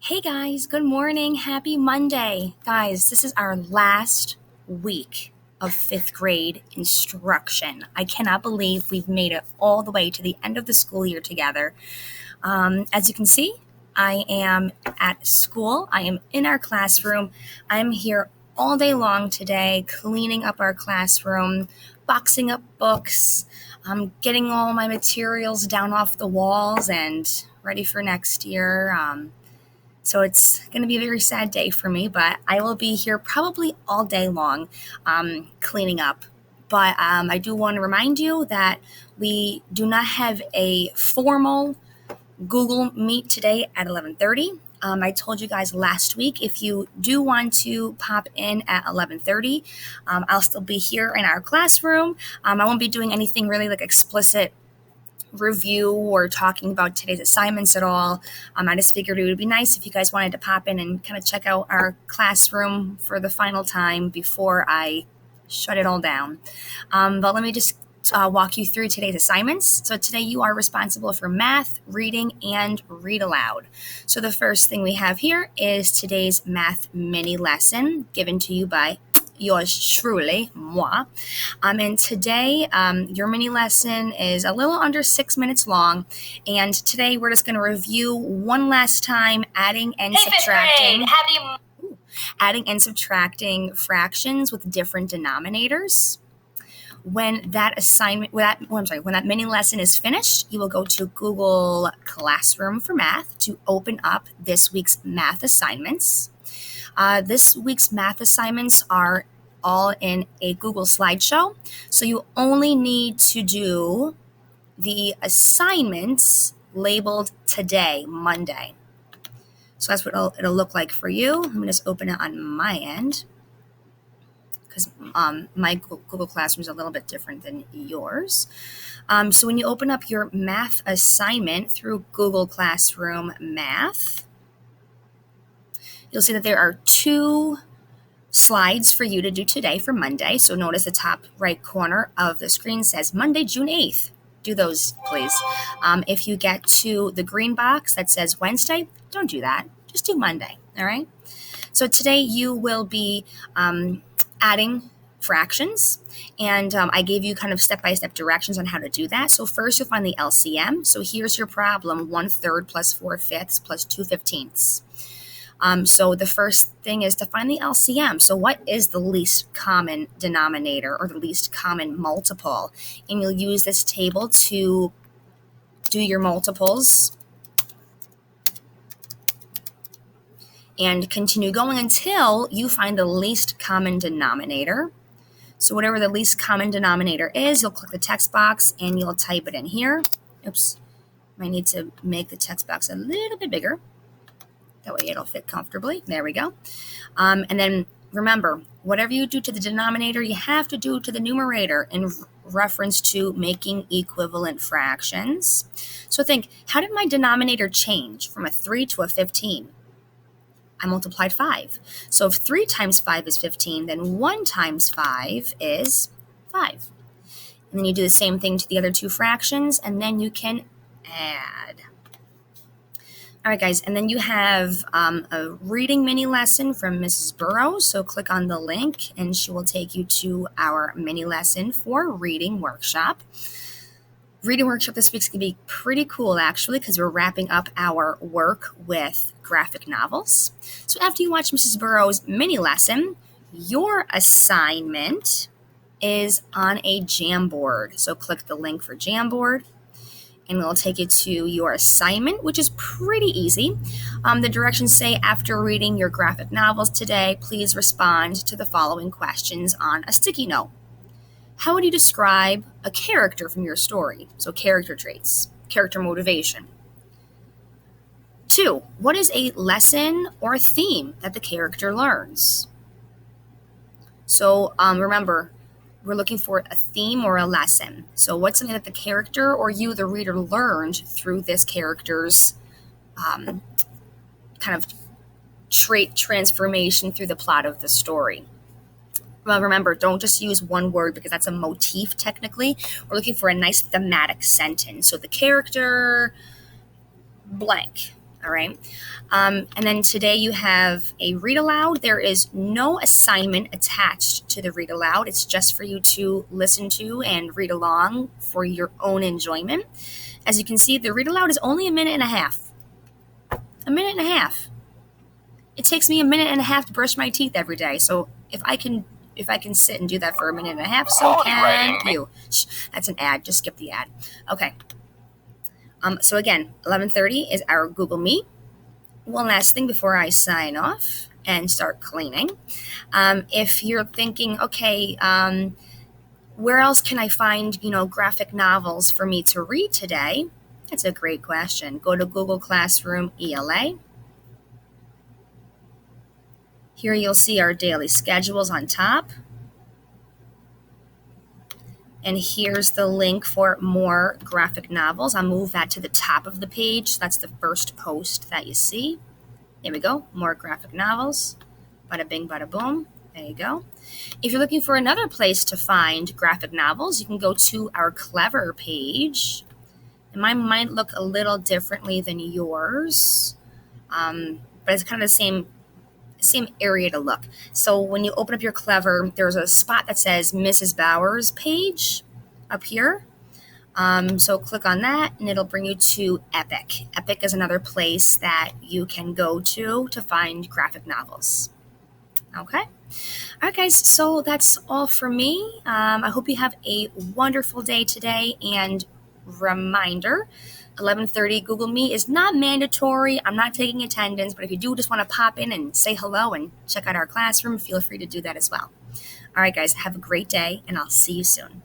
Hey guys, good morning. Happy Monday. Guys, this is our last week of fifth grade instruction. I cannot believe we've made it all the way to the end of the school year together. As you can see, I am at school. I am in our classroom. I'm here all day long today, cleaning up our classroom, boxing up books, getting all my materials down off the walls and ready for next year. So it's going to be a very sad day for me, but I will be here probably all day long cleaning up. But I do want to remind you that we do not have a formal Google Meet today at 11:30. I told you guys last week, if you do want to pop in at 11:30, I'll still be here in our classroom. I won't be doing anything really like explicit review or talking about today's assignments at all. I just figured it would be nice if you guys wanted to pop in and kind of check out our classroom for the final time before I shut it all down. But let me just walk you through today's assignments. So today you are responsible for math, reading, and read aloud. So the first thing we have here is today's math mini lesson given to you by yours truly, moi. And today, your mini lesson is a little under 6 minutes long. And today we're just going to review one last time adding and subtracting fractions with different denominators. When that mini lesson is finished, you will go to Google Classroom for Math to open up this week's math assignments. This week's math assignments are all in a Google slideshow, so you only need to do the assignments labeled today, Monday. So that's what it'll look like for you. Let me just open it on my end because my Google Classroom is a little bit different than yours. So when you open up your math assignment through Google Classroom Math, you'll see that there are two slides for you to do today for Monday. So notice the top right corner of the screen says Monday, June 8th. Do those, please. If you get to the green box that says Wednesday, don't do that. Just do Monday, all right? So today you will be adding fractions, and I gave you kind of step-by-step directions on how to do that. So first you'll find the LCM. So here's your problem, 1/3 plus 4/5 plus 2/15. So the first thing is to find the LCM. So what is the least common denominator or the least common multiple? And you'll use this table to do your multiples and continue going until you find the least common denominator. So whatever the least common denominator is, you'll click the text box and you'll type it in here. Oops, might need to make the text box a little bit bigger. That way it'll fit comfortably. There we go. And then remember, whatever you do to the denominator, you have to do to the numerator in reference to making equivalent fractions. So think, how did my denominator change from a 3 to a 15? I multiplied 5. So if 3 times 5 is 15, then 1 times 5 is 5. And then you do the same thing to the other two fractions, and then you can add. All right, guys, and then you have a reading mini lesson from Mrs. Burrows. So click on the link, and she will take you to our mini lesson for reading workshop. Reading workshop this week's going to be pretty cool, actually, because we're wrapping up our work with graphic novels. So after you watch Mrs. Burrows' mini lesson, your assignment is on a Jamboard. So click the link for Jamboard, and it'll take you to your assignment, which is pretty easy. The directions say, after reading your graphic novels today, please respond to the following questions on a sticky note. How would you describe a character from your story? So character traits, character motivation. 2, what is a lesson or a theme that the character learns? So remember, we're looking for a theme or a lesson. So what's something that the character or you, the reader, learned through this character's kind of trait transformation through the plot of the story? Well, remember, don't just use one word because that's a motif technically. We're looking for a nice thematic sentence. So the character blank. All right. And then today you have a read aloud. There is no assignment attached to the read aloud. It's just for you to listen to and read along for your own enjoyment. As you can see, the read aloud is only a minute and a half. A minute and a half. It takes me a minute and a half to brush my teeth every day. So if I can sit and do that for a minute and a half, so can you. Shh, that's an ad. Just skip the ad. Okay. So again, 11:30 is our Google Meet. One last thing before I sign off and start cleaning. If you're thinking, okay, where else can I find, graphic novels for me to read today? That's a great question. Go to Google Classroom ELA. Here you'll see our daily schedules on top. And here's the link for more graphic novels. I'll move that to the top of the page. That's the first post that you see. There we go. More graphic novels. Bada bing, bada boom. There you go. If you're looking for another place to find graphic novels, you can go to our Clever page. And mine might look a little differently than yours, but it's kind of the same area to look. So when you open up your Clever, there's a spot that says Mrs. Bowers page up here. So click on that and it'll bring you to Epic. Epic is another place that you can go to find graphic novels. Okay. All right, guys. So that's all for me. I hope you have a wonderful day today. And reminder, 11:30 Google Meet is not mandatory. I'm not taking attendance, but if you do just want to pop in and say hello and check out our classroom, feel free to do that as well. All right, guys. Have a great day, and I'll see you soon.